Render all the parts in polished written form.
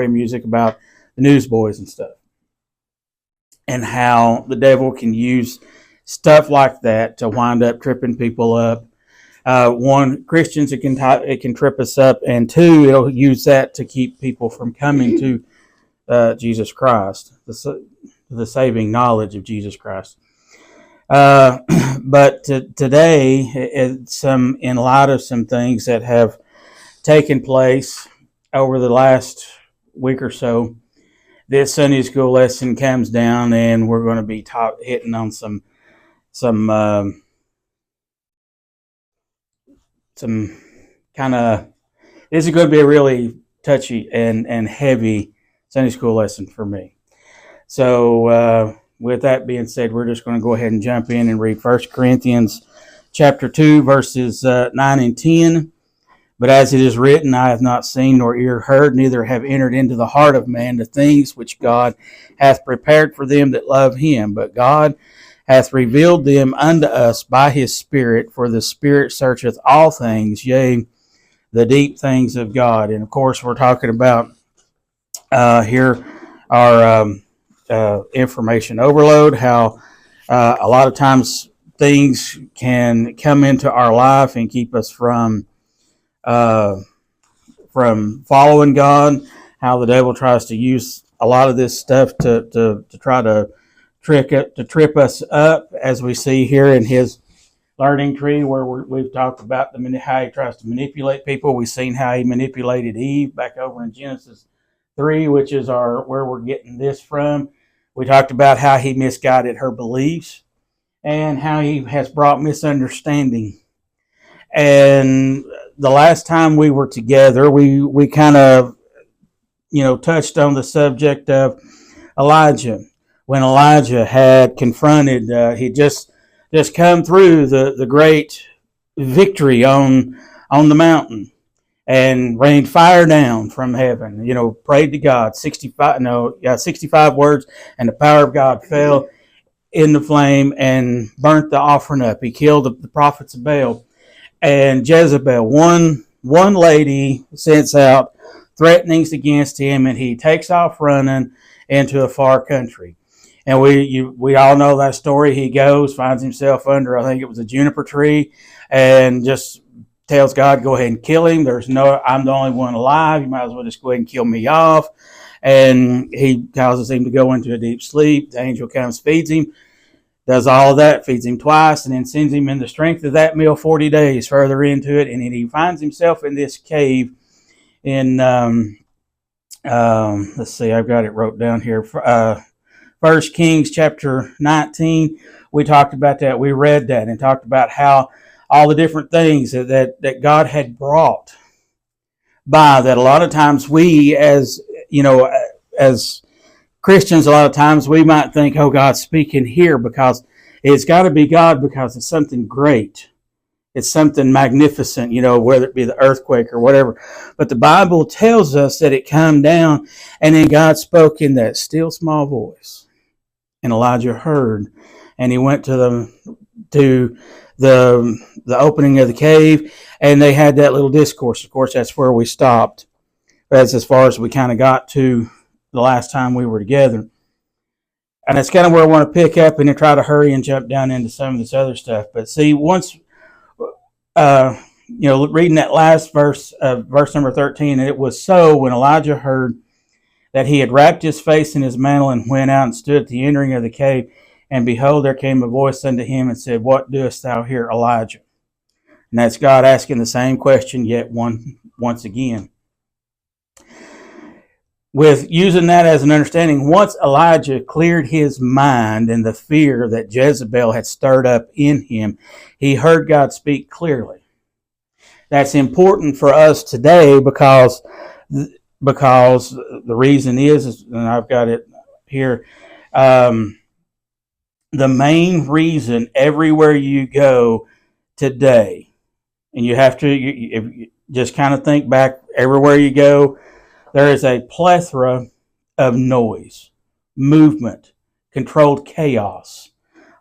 music about the Newsboys and stuff, and how the devil can use stuff like that to wind up tripping people up. One, Christians, it can trip us up, and two, it'll use that to keep people from coming to Jesus Christ, the saving knowledge of Jesus Christ. Uh, but today, in light of some things that have taken place over the last week or so, this Sunday school lesson comes down, and we're going to be hitting on some kind of. This is going to be a really touchy and heavy Sunday school lesson for me. So, with that being said, we're just going to go ahead and jump in and read 1 Corinthians chapter 2, verses 9 and 10. But as it is written, I have not seen nor ear heard, neither have entered into the heart of man the things which God hath prepared for them that love him. But God hath revealed them unto us by his Spirit, for the Spirit searcheth all things, yea, the deep things of God. And of course, we're talking about here our information overload, how a lot of times things can come into our life and keep us from following God, how the devil tries to use a lot of this stuff to try to trip us up, as we see here in his learning tree, where we've talked about how he tries to manipulate people. We've seen how he manipulated Eve back over in Genesis 3, which is where we're getting this from. We talked about how he misguided her beliefs and how he has brought misunderstanding. And the last time we were together, we kind of, touched on the subject of Elijah. When Elijah had confronted, he just come through the great victory on the mountain and rained fire down from heaven. Prayed to God 65 words, and the power of God fell in the flame and burnt the offering up. He killed the prophets of Baal. And Jezebel, one lady, sends out threatenings against him, and he takes off running into a far country. And we all know that story. He goes, finds himself under, I think it was a juniper tree, and just tells God, go ahead and kill him. I'm the only one alive. You might as well just go ahead and kill me off. And he causes him to go into a deep sleep. The angel comes, feeds him, does all of that, feeds him twice, and then sends him in the strength of that meal 40 days further into it. And then he finds himself in this cave in, let's see, I've got it wrote down here. 1 Kings chapter 19, we talked about that. We read that and talked about how all the different things that God had brought by, that a lot of times we, as Christians, a lot of times we might think, oh, God's speaking here because it's got to be God, because it's something great. It's something magnificent, whether it be the earthquake or whatever. But the Bible tells us that it came down, and then God spoke in that still small voice. And Elijah heard, and he went to the opening of the cave, and they had that little discourse. Of course, that's where we stopped. That's as far as we kind of got to the last time we were together. And that's kind of where I want to pick up and then try to hurry and jump down into some of this other stuff. But see, once, reading that last verse, verse number 13, it was so when Elijah heard that he had wrapped his face in his mantle and went out and stood at the entering of the cave. And behold, there came a voice unto him and said, what doest thou here, Elijah? And that's God asking the same question yet once again. With using that as an understanding, once Elijah cleared his mind and the fear that Jezebel had stirred up in him, he heard God speak clearly. That's important for us today because the reason is, and I've got it here, the main reason everywhere you go today, and you have to you just kind of think back, everywhere you go, there is a plethora of noise, movement, controlled chaos,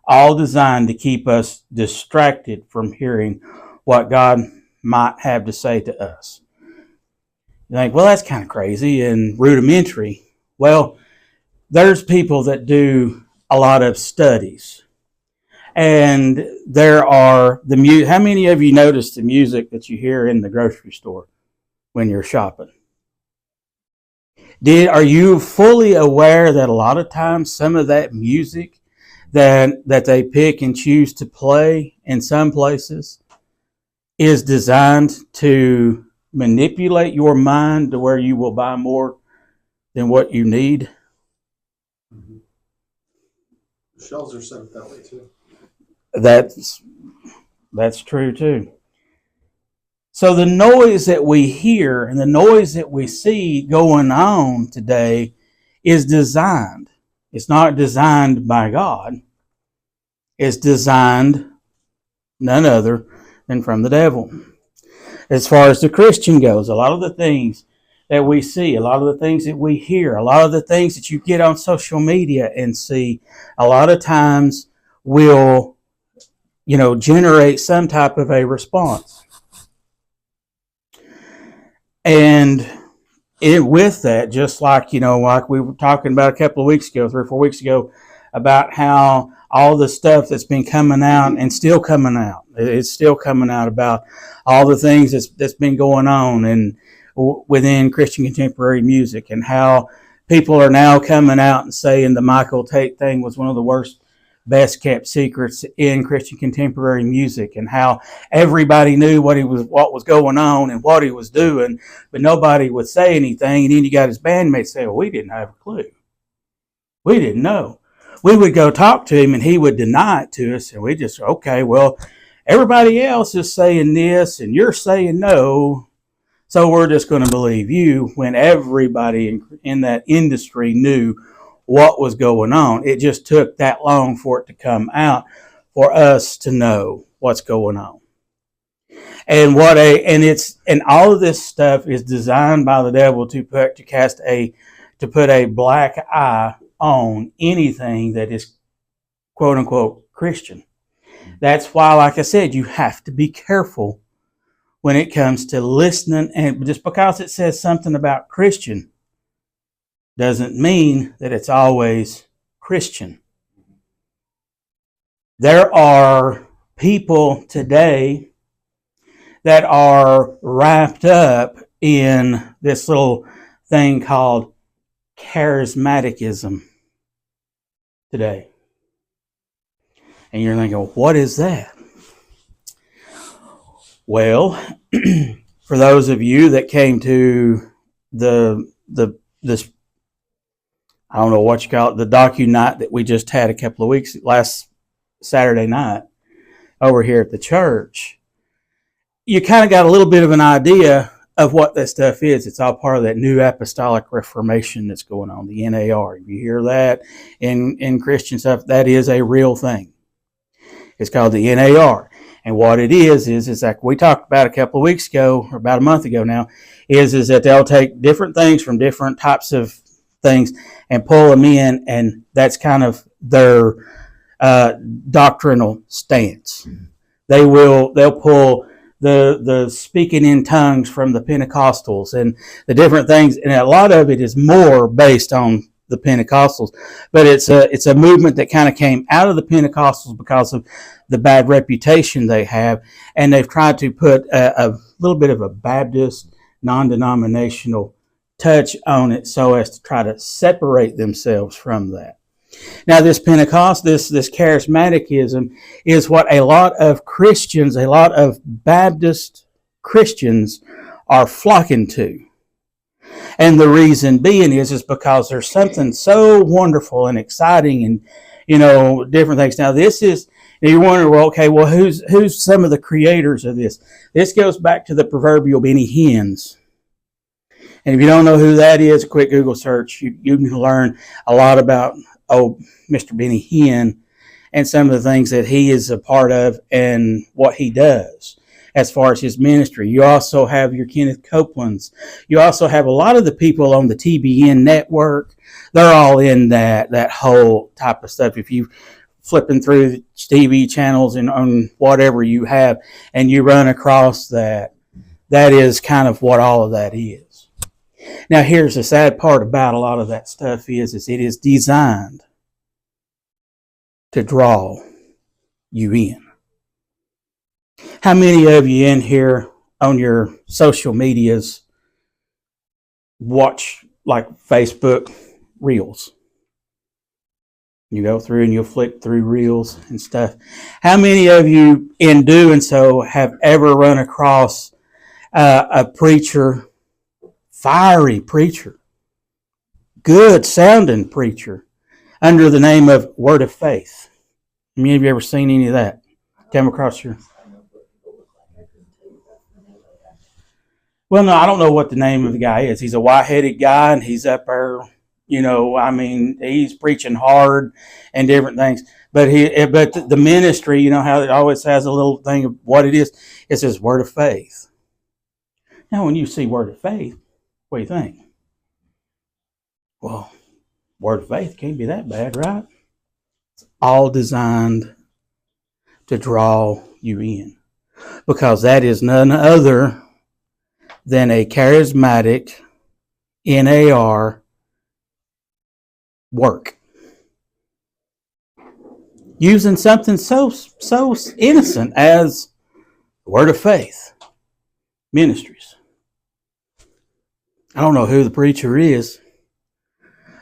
all designed to keep us distracted from hearing what God might have to say to us. You think, well, that's kind of crazy and rudimentary. Well, there's people that do a lot of studies. And there are how many of you notice the music that you hear in the grocery store when you're shopping? Are you fully aware that a lot of times some of that music that they pick and choose to play in some places is designed to manipulate your mind to where you will buy more than what you need? Mm-hmm. The shelves are set up that way too. That's true too. So the noise that we hear and the noise that we see going on today is designed. It's not designed by God. It's designed none other than from the devil. As far as the Christian goes, a lot of the things that we see, a lot of the things that we hear, a lot of the things that you get on social media and see, a lot of times will, generate some type of a response. And with that, just like, like we were talking about a couple of weeks ago, 3 or 4 weeks ago, about how all the stuff that's been coming out and still coming out, it's still coming out about all the things that's been going on and within Christian contemporary music, and how people are now coming out and saying the Michael Tate thing was one of the worst, best kept secrets in Christian contemporary music, and how everybody knew what was going on and what he was doing, but nobody would say anything. And then you got his bandmates say, well, we didn't have a clue. We didn't know. We would go talk to him and he would deny it to us, and we just, okay, well, everybody else is saying this and you're saying no, so we're just going to believe you, when everybody in that industry knew what was going on. It just took that long for it to come out for us to know what's going on. And all of this stuff is designed by the devil to put a black eye on anything that is quote unquote Christian. That's why, like I said, you have to be careful when it comes to listening. And just because it says something about Christian doesn't mean that it's always Christian. There are people today that are wrapped up in this little thing called charismaticism today. And you're thinking, what is that? Well, for those of you that came to this, I don't know what you call it, the docu-night that we just had last Saturday night over here at the church, you kind of got a little bit of an idea of what that stuff is. It's all part of that New Apostolic Reformation that's going on, the NAR. If you hear that in Christian stuff, that is a real thing. It's called the NAR. And what it is like we talked about a couple of weeks ago, or about a month ago now, is that they'll take different things from different types of things and pull them in, and that's kind of their doctrinal stance. They'll pull the speaking in tongues from the Pentecostals and the different things, and a lot of it is more based on the Pentecostals, but it's a movement that kind of came out of the Pentecostals because of the bad reputation they have, and they've tried to put a little bit of a Baptist, non-denominational touch on it so as to try to separate themselves from that. Now, this Pentecost, this charismaticism is what a lot of Christians, a lot of Baptist Christians are flocking to. And the reason being is because there's something so wonderful and exciting and, different things. Now, you're wondering, well, okay, well, who's some of the creators of this? This goes back to the proverbial Benny Hinn's. And if you don't know who that is, a quick Google search, you can learn a lot about Mr. Benny Hinn and some of the things that he is a part of and what he does as far as his ministry. You also have your Kenneth Copelands. You also have a lot of the people on the TBN network. They're all in that whole type of stuff. If you flipping through the TV channels and on whatever you have, and you run across that is kind of what all of that is. Now, here's the sad part about a lot of that stuff is it is designed to draw you in. How many of you in here on your social medias watch like Facebook Reels? You go through and you'll flick through Reels and stuff. How many of you in doing so have ever run across a preacher, fiery preacher, good sounding preacher under the name of Word of Faith? Have you ever seen any of that come across your... Well, no, I don't know what the name of the guy is. He's a white-headed guy, and he's up there, he's preaching hard and different things. But the ministry, how it always has a little thing of what it is. It says Word of Faith. Now, when you see Word of Faith, what do you think? Well, Word of Faith can't be that bad, right? It's all designed to draw you in, because that is none other than a charismatic NAR work, using something so innocent as the Word of Faith Ministries. I don't know who the preacher is,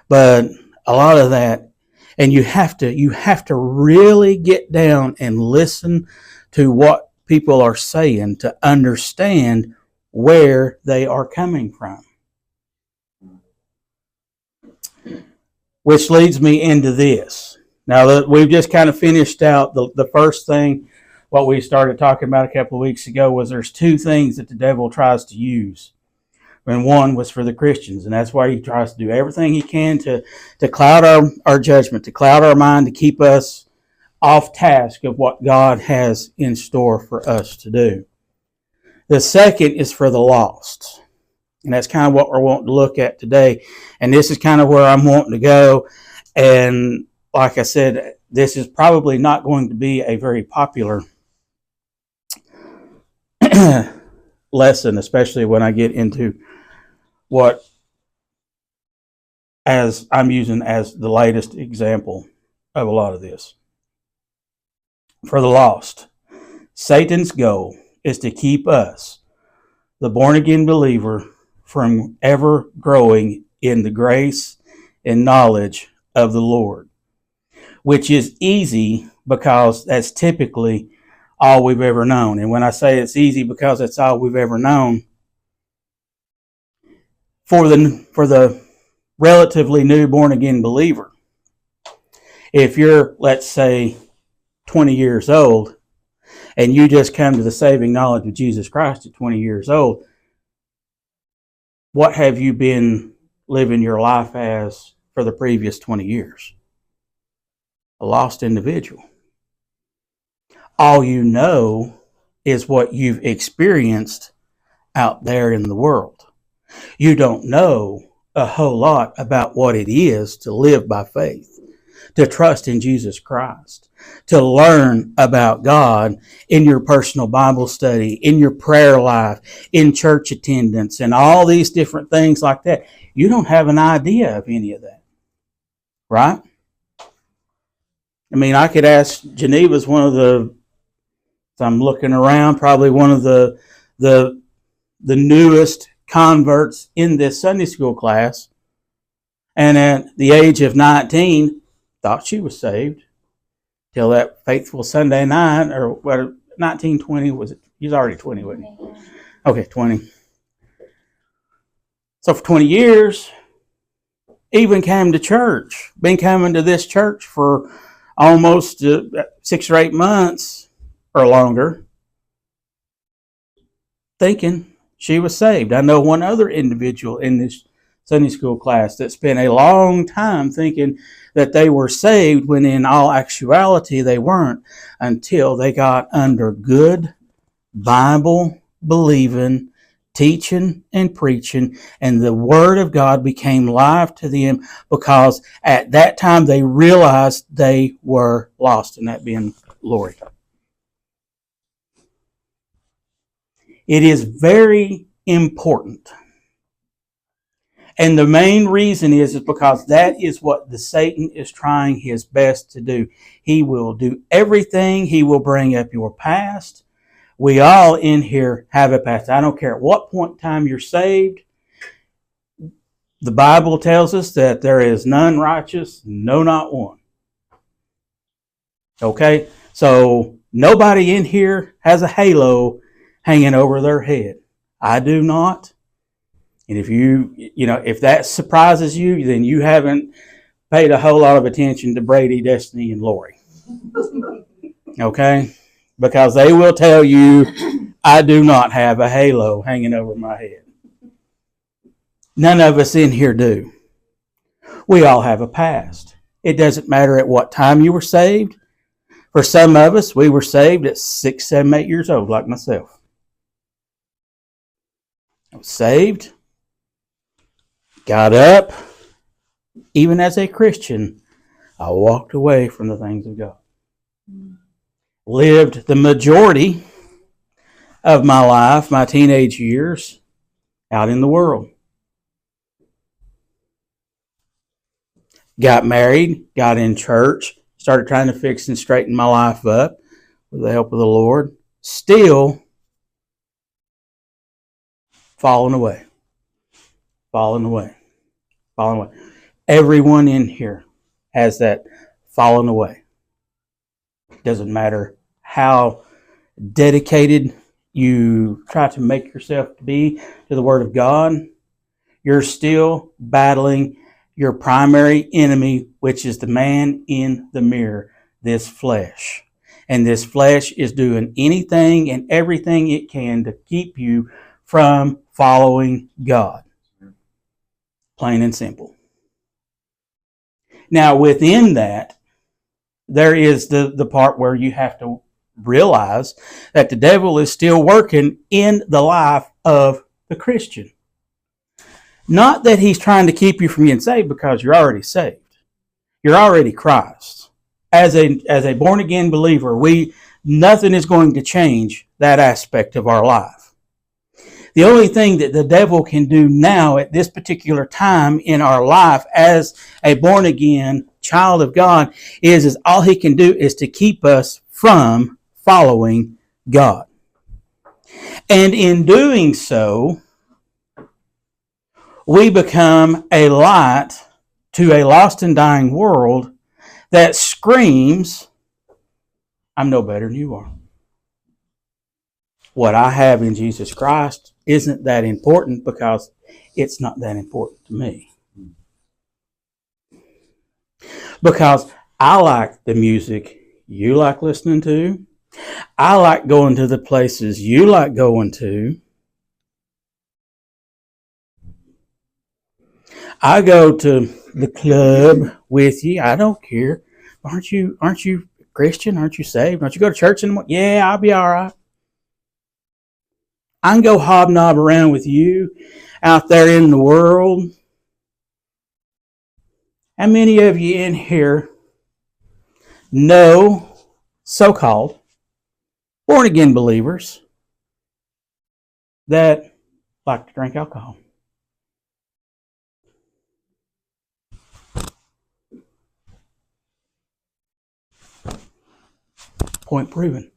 but a lot of that, and you have to really get down and listen to what people are saying to understand where they are coming from. Which leads me into this. Now that we've just kind of finished out the first thing, what we started talking about a couple of weeks ago was there's two things that the devil tries to use. And one was for the Christians, and that's why he tries to do everything he can to cloud our judgment, to cloud our mind, to keep us off task of what God has in store for us to do. The second is for the lost. And that's kind of what we're wanting to look at today. And this is kind of where I'm wanting to go. And like I said, this is probably not going to be a very popular lesson, especially when I get into what as I'm using as the latest example of a lot of this. For the lost, Satan's goal is to keep us, the born-again believer, from ever growing in the grace and knowledge of the Lord, which is easy because that's typically all we've ever known. And when I say it's easy because that's all we've ever known, for the relatively new born-again believer, if you're, let's say, 20 years old, and you just come to the saving knowledge of Jesus Christ at 20 years old, what have you been living your life as for the previous 20 years? A lost individual. All you know is what you've experienced out there in the world. You don't know a whole lot about what it is to live by faith, to trust in Jesus Christ, to learn about God in your personal Bible study, in your prayer life, in church attendance, and all these different things like that. You don't have an idea of any of that, right? I mean, I could ask Geneva's one of the, as I'm looking around, probably one of the newest converts in this Sunday school class, and at the age of 19, thought she was saved till that faithful Sunday night, or what, 1920 was it? He was already 20, wasn't he? Okay, 20. So for 20 years, even came to church, been coming to this church for almost 6 or 8 months or longer, thinking she was saved. I know one other individual in this Sunday school class that spent a long time thinking that they were saved when in all actuality they weren't, until they got under good Bible believing, teaching and preaching, and the Word of God became live to them, because at that time they realized they were lost, and that being Lori. It is very important And the main reason is because that is what the Satan is trying his best to do. He will do everything. He will bring up your past. We all in here have a past. I don't care at what point in time you're saved. The Bible tells us that there is none righteous, no, not one. Okay? So nobody in here has a halo hanging over their head. I do not. And if that surprises you, then you haven't paid a whole lot of attention to Brady, Destiny, and Lori. Okay? Because they will tell you, I do not have a halo hanging over my head. None of us in here do. We all have a past. It doesn't matter at what time you were saved. For some of us, we were saved at 6, 7, 8 years old, like myself. I was saved, got up. Even as a Christian, I walked away from the things of God. Lived the majority of my life, my teenage years, out in the world. Got married, got in church, started trying to fix and straighten my life up with the help of the Lord. Still falling away. Everyone in here has that fallen away. Doesn't matter how dedicated you try to make yourself to be to the Word of God, you're still battling your primary enemy, which is the man in the mirror, this flesh. And this flesh is doing anything and everything it can to keep you from following God. Plain and simple. Now, within that, there is the part where you have to realize that the devil is still working in the life of the Christian. Not that he's trying to keep you from being saved, because you're already saved. You're already Christ. As a born-again believer, nothing is going to change that aspect of our life. The only thing that the devil can do now at this particular time in our life as a born-again child of God is all he can do is to keep us from following God. And in doing so, we become a light to a lost and dying world that screams, I'm no better than you are. What I have in Jesus Christ isn't that important, because it's not that important to me. Because I like the music you like listening to. I like going to the places you like going to. I go to the club with you. I don't care. Aren't you Christian? Aren't you saved? Don't you go to church anymore? Yeah, I'll be all right. I can go hobnob around with you out there in the world. How many of you in here know so-called born-again believers that like to drink alcohol? Point proven.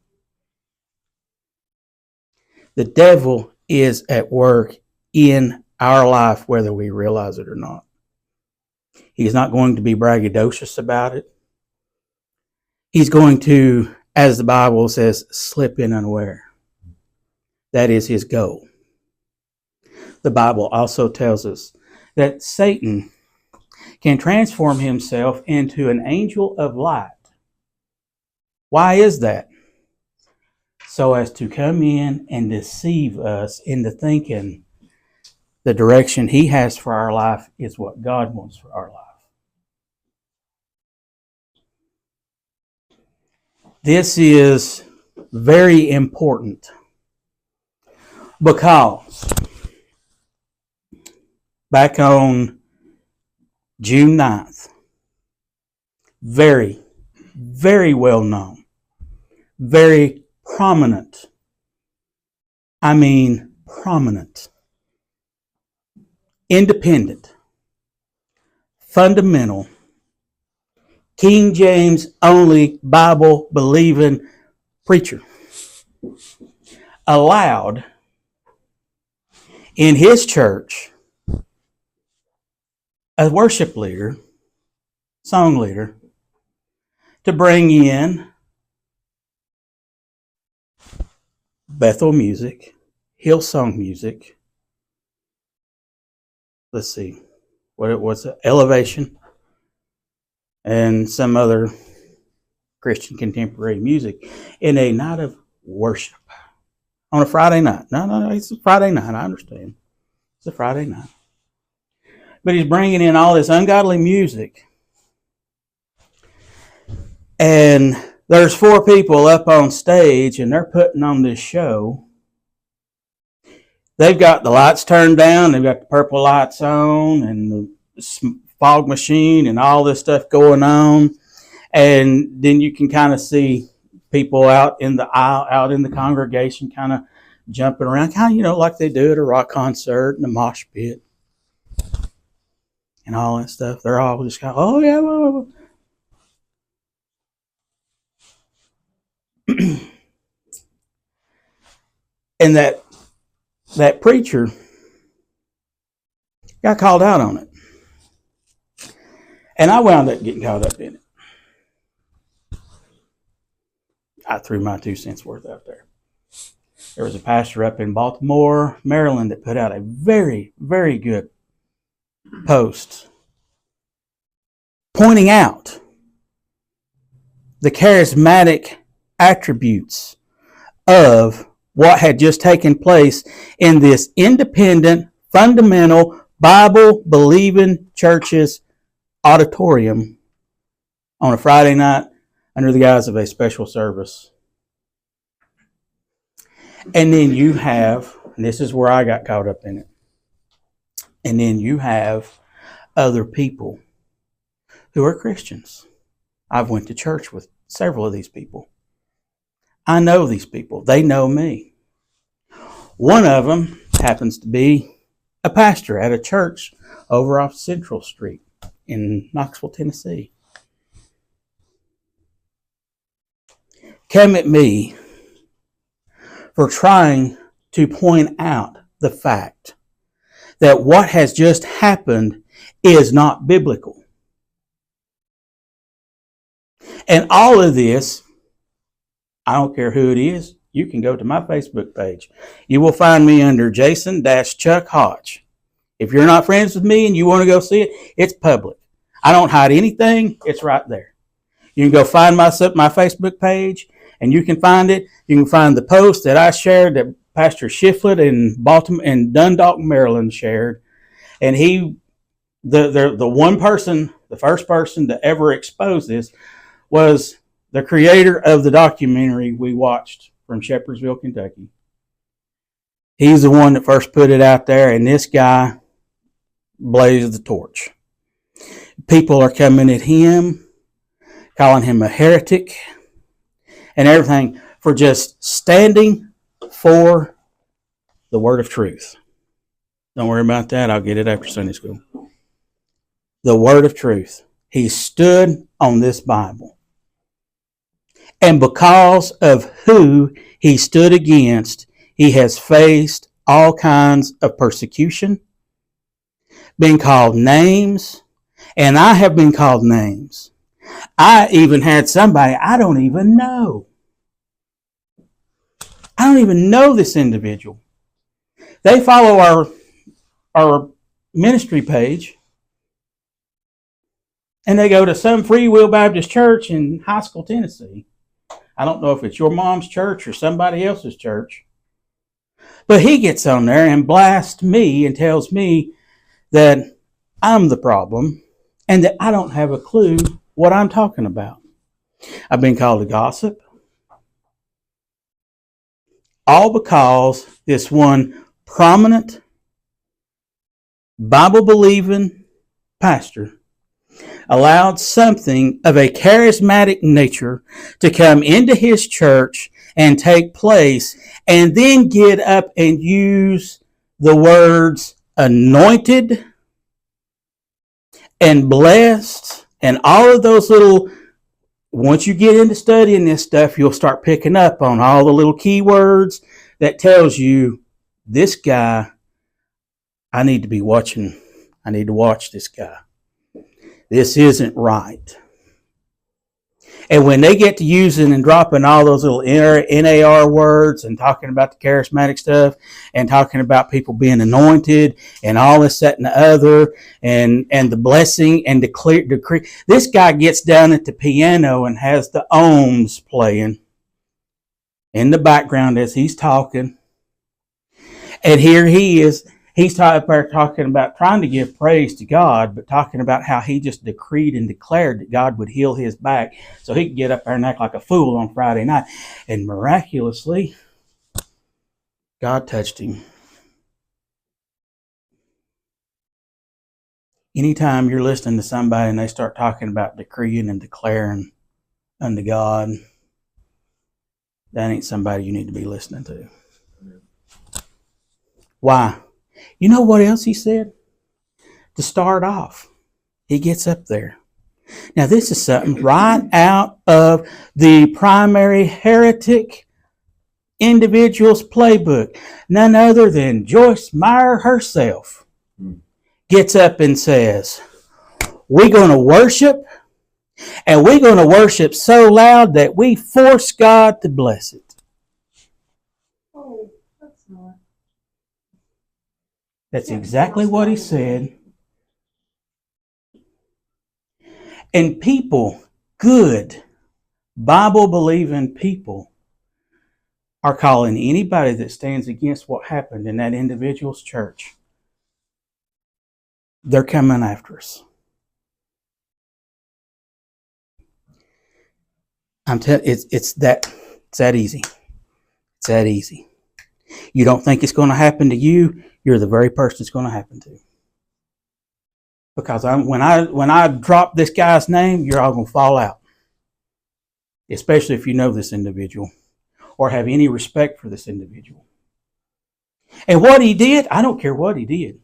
The devil is at work in our life, whether we realize it or not. He's not going to be braggadocious about it. He's going to, as the Bible says, slip in unaware. That is his goal. The Bible also tells us that Satan can transform himself into an angel of light. Why is that? So as to come in and deceive us into thinking the direction he has for our life is what God wants for our life. This is very important, because back on June 9th, very, very well known, very prominent, prominent, independent fundamental, King James only Bible believing preacher allowed in his church a worship leader, song leader, to bring in Bethel music, Hillsong music. Let's see, what it was, Elevation, and some other Christian contemporary music in a night of worship on a Friday night. No, it's a Friday night. I understand. It's a Friday night. But he's bringing in all this ungodly music. And there's 4 people up on stage, and they're putting on this show. They've got the lights turned down. They've got the purple lights on and the fog machine and all this stuff going on. And then you can kind of see people out in the aisle, out in the congregation, kind of jumping around, kind of, like they do at a rock concert in the mosh pit and all that stuff. They're all just kind of, oh yeah, whoa. And that preacher got called out on it. And I wound up getting caught up in it. I threw my 2 cents worth out there. There was a pastor up in Baltimore, Maryland, that put out a very, very good post pointing out the charismatic attributes of what had just taken place in this independent, fundamental, Bible-believing church's auditorium on a Friday night under the guise of a special service. And then you have, and this is where I got caught up in it, and then you have other people who are Christians. I've went to church with several of these people. I know these people. They know me. One of them happens to be a pastor at a church over off Central Street in Knoxville, Tennessee. Came at me for trying to point out the fact that what has just happened is not biblical. And all of this, I don't care who it is, you can go to my Facebook page. You will find me under Jason-Chuck Hodge. If you're not friends with me and you want to go see it, it's public. I don't hide anything. It's right there. You can go find my Facebook page, and you can find it. You can find the post that I shared that Pastor Shiflett in Baltimore and Dundalk, Maryland shared. And he, the one person, the first person to ever expose this was the creator of the documentary we watched from Shepherdsville, Kentucky. He's the one that first put it out there, and this guy blazed the torch. People are coming at him, calling him a heretic and everything for just standing for the word of truth. Don't worry about that. I'll get it after Sunday school. The word of truth. He stood on this Bible. And because of who he stood against, he has faced all kinds of persecution, been called names, and I have been called names. I even had somebody I don't even know. I don't even know this individual. They follow our ministry page, and they go to some Free Will Baptist church in Haskell, Tennessee. I don't know if it's your mom's church or somebody else's church. But he gets on there and blasts me and tells me that I'm the problem and that I don't have a clue what I'm talking about. I've been called a gossip. All because this one prominent, Bible-believing pastor allowed something of a charismatic nature to come into his church and take place, and then get up and use the words anointed, and blessed and all of those little, once you get into studying this stuff, you'll start picking up on all the little keywords that tells you this guy, I need to be watching. I need to watch this guy. This isn't right. And when they get to using and dropping all those little NAR words and talking about the charismatic stuff and talking about people being anointed and all this, that, and the other, and the blessing and decree, this guy gets down at the piano and has the ohms playing in the background as he's talking. And here he is. He's talking about trying to give praise to God, but talking about how he just decreed and declared that God would heal his back so he could get up there and act like a fool on Friday night. And miraculously, God touched him. Anytime you're listening to somebody and they start talking about decreeing and declaring unto God, that ain't somebody you need to be listening to. Why? You know what else he said? To start off, he gets up there. Now, this is something right out of the primary heretic individual's playbook. None other than Joyce Meyer herself gets up and says, we're going to worship, and we're going to worship so loud that we force God to bless it. Oh, that's not. That's exactly what he said. And people, good, Bible-believing people, are calling anybody that stands against what happened in that individual's church. They're coming after us. I'm telling you, it's that easy. It's that easy. You don't think it's going to happen to you, you're the very person it's going to happen to. Because when I drop this guy's name, you're all going to fall out. Especially if you know this individual or have any respect for this individual. And what he did, I don't care what he did.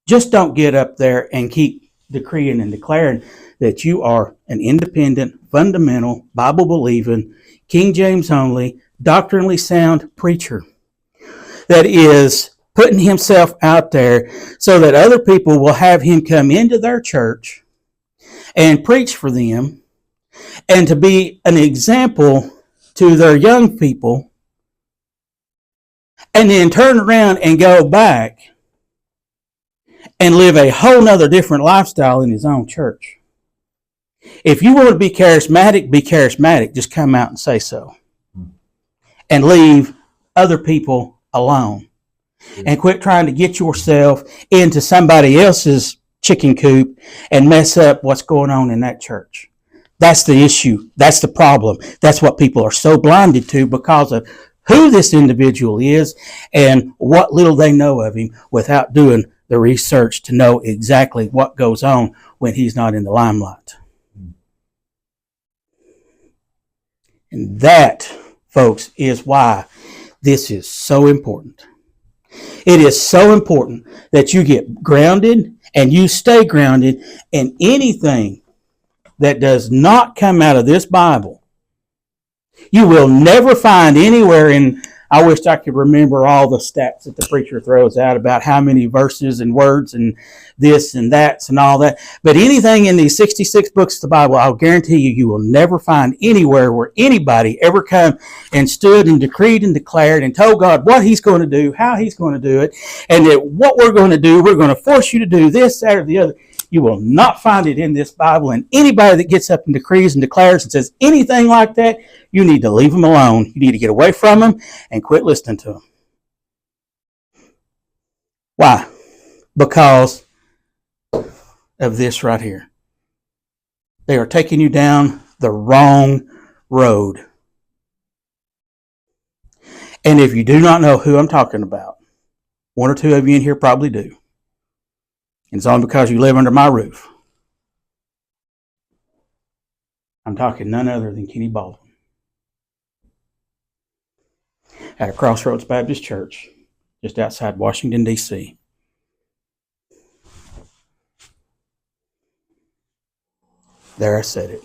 Just don't get up there and keep decreeing and declaring that you are an independent, fundamental, Bible-believing, King James only, doctrinally sound preacher that is putting himself out there so that other people will have him come into their church and preach for them and to be an example to their young people, and then turn around and go back and live a whole nother different lifestyle in his own church. If you want to be charismatic. Just come out and say so. And leave other people alone. And quit trying to get yourself into somebody else's chicken coop and mess up what's going on in that church. That's the issue. That's the problem. That's what people are so blinded to because of who this individual is and what little they know of him without doing the research to know exactly what goes on when he's not in the limelight. And that, folks, is why this is so important. It is so important that you get grounded and you stay grounded in anything that does not come out of this Bible. You will never find anywhere in, I wish I could remember all the stats that the preacher throws out about how many verses and words and this and that and all that. But anything in these 66 books of the Bible, I'll guarantee you, you will never find anywhere where anybody ever come and stood and decreed and declared and told God what he's going to do, how he's going to do it, and that what we're going to do, we're going to force you to do this, that, or the other. You will not find it in this Bible. And anybody that gets up and decrees and declares and says anything like that, you need to leave them alone. You need to get away from them and quit listening to them. Why? Because of this right here. They are taking you down the wrong road. And if you do not know who I'm talking about, one or two of you in here probably do. And it's only because you live under my roof. I'm talking none other than Kenny Baldwin at a Crossroads Baptist Church just outside Washington, D.C. There, I said it.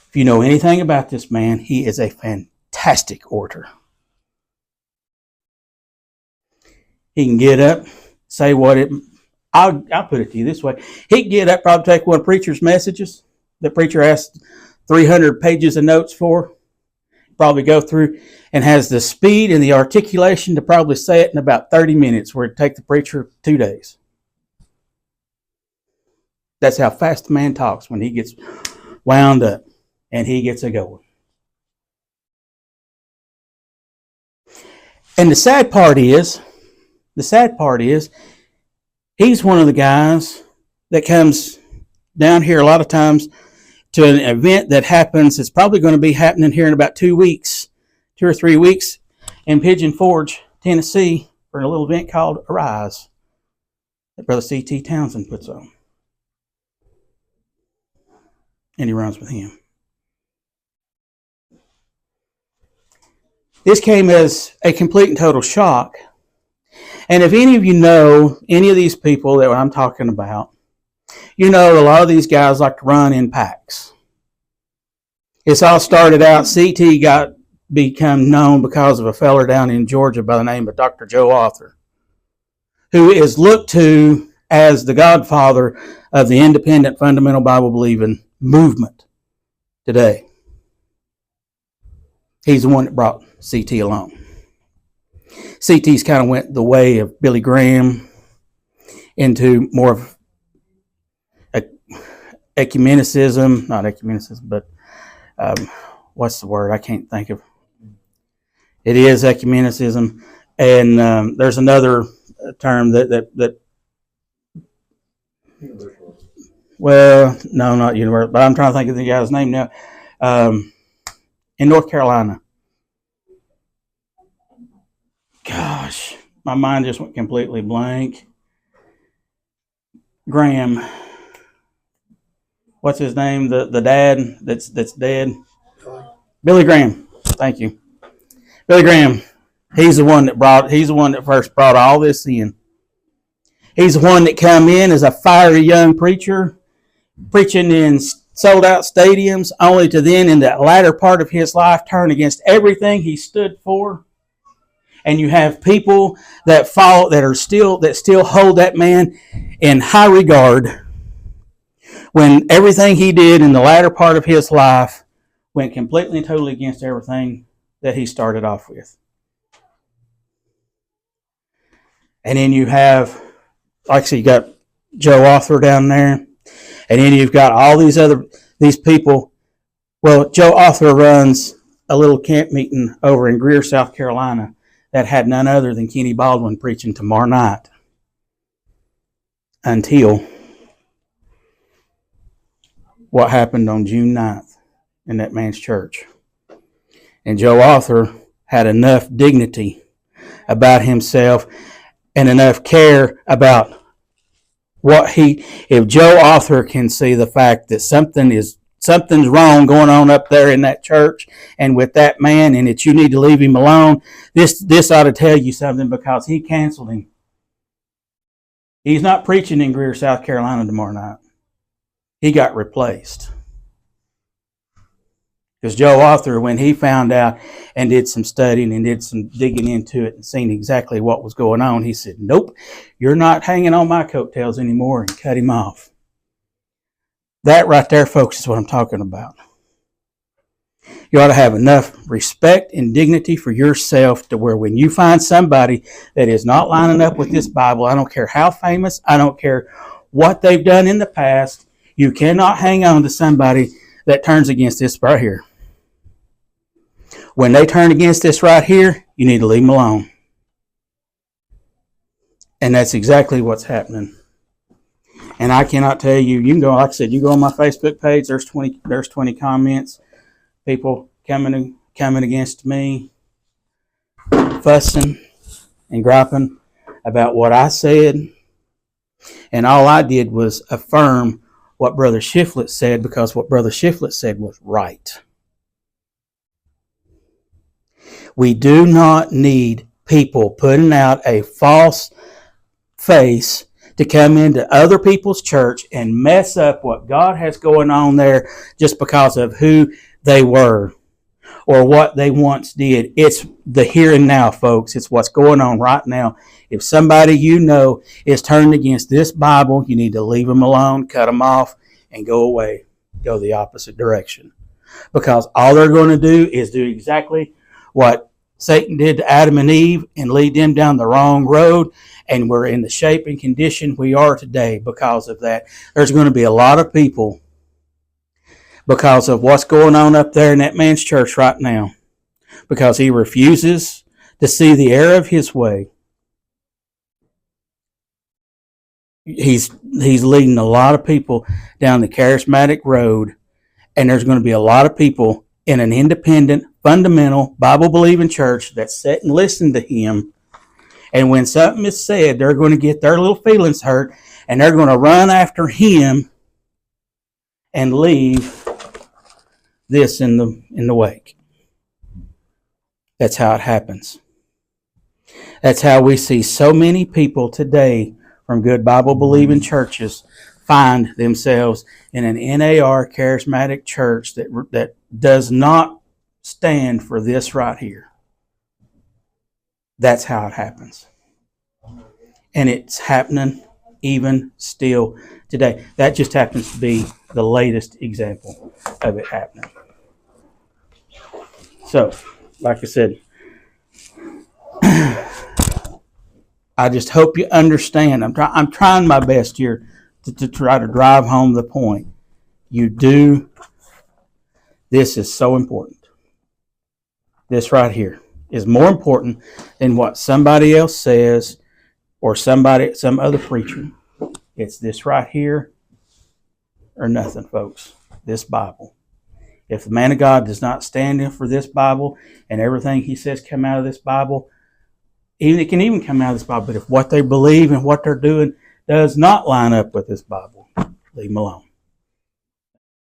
If you know anything about this man, he is a fantastic orator. He can get up, say what it... I'll put it to you this way. He can get up, probably take one of preacher's messages. The preacher asked 300 pages of notes for. Probably go through and has the speed and the articulation to probably say it in about 30 minutes, where it'd take the preacher 2 days. That's how fast the man talks when he gets wound up and he gets a going. And the sad part is, he's one of the guys that comes down here a lot of times to an event that happens. It's probably going to be happening here in about 2 weeks, 2 or 3 weeks, in Pigeon Forge, Tennessee, for a little event called Arise that Brother C.T. Townsend puts on. And he runs with him. This came as a complete and total shock. And if any of you know any of these people that I'm talking about, you know a lot of these guys like to run in packs. It's all started out, CT become known because of a feller down in Georgia by the name of Dr. Joe Arthur, who is looked to as the godfather of the independent fundamental Bible believing movement today. He's the one that brought CT along. CT's kind of went the way of Billy Graham into more of ecumenicism, not ecumenicism, but what's the word? I can't think of. It is ecumenicism, and there's another term that well, no, not universal, but I'm trying to think of the guy's name now. In North Carolina. Gosh, my mind just went completely blank. Graham. What's his name? The dad that's dead? Billy Graham. Thank you. Billy Graham. He's the one that first brought all this in. He's the one that come in as a fiery young preacher, preaching in sold out stadiums, only to then in the latter part of his life turn against everything he stood for. And you have people that still hold that man in high regard, when everything he did in the latter part of his life went completely and totally against everything that he started off with. And then you have, like I said, you got Joe Arthur down there. And then you've got all these people. Well, Joe Arthur runs a little camp meeting over in Greer, South Carolina, that had none other than Kenny Baldwin preaching tomorrow night until what happened on June 9th in that man's church. And Joe Arthur had enough dignity about himself and enough care about if Joe Arthur can see the fact that something's wrong going on up there in that church and with that man, and that you need to leave him alone, this ought to tell you something, because he canceled him. He's not preaching in Greer, South Carolina tomorrow night. He got replaced. Because Joe Arthur, when he found out and did some studying and did some digging into it and seen exactly what was going on, he said, nope, you're not hanging on my coattails anymore, and cut him off. That right there, folks, is what I'm talking about. You ought to have enough respect and dignity for yourself to where when you find somebody that is not lining up with this Bible, I don't care how famous, I don't care what they've done in the past, you cannot hang on to somebody that turns against this right here. When they turn against this right here, you need to leave them alone. And that's exactly what's happening. And I cannot tell you, you can go, like I said, you go on my Facebook page, there's 20 comments, people coming against me, fussing and griping about what I said. And all I did was affirm what Brother Shiflett said, because what Brother Shiflett said was right. We do not need people putting out a false face to come into other people's church and mess up what God has going on there just because of who they were or what they once did. It's the here and now, folks. It's what's going on right now. If somebody you know is turned against this Bible, you need to leave them alone, cut them off, and go away. Go the opposite direction. Because all they're going to do is do exactly what Satan did to Adam and Eve and lead them down the wrong road. And we're in the shape and condition we are today because of that. There's going to be a lot of people because of what's going on up there in that man's church right now. Because he refuses to see the error of his way. He's leading a lot of people down the charismatic road. And there's going to be a lot of people in an independent, fundamental, Bible-believing church that sit and listen to him. And when something is said, they're going to get their little feelings hurt, and they're going to run after him and leave this in the wake. That's how it happens. That's how we see so many people today from good Bible-believing churches find themselves in an NAR charismatic church that does not stand for this right here. That's how it happens. And it's happening even still today. That just happens to be the latest example of it happening. So, like I said, I just hope you understand. I'm trying my best here to try to drive home the point. This is so important. This right here is more important than what somebody else says or some other preacher. It's this right here or nothing, folks. This Bible. If the man of God does not stand in for this Bible and everything he says come out of this Bible, it can even come out of this Bible, but if what they believe and what they're doing does not line up with this Bible, leave them alone.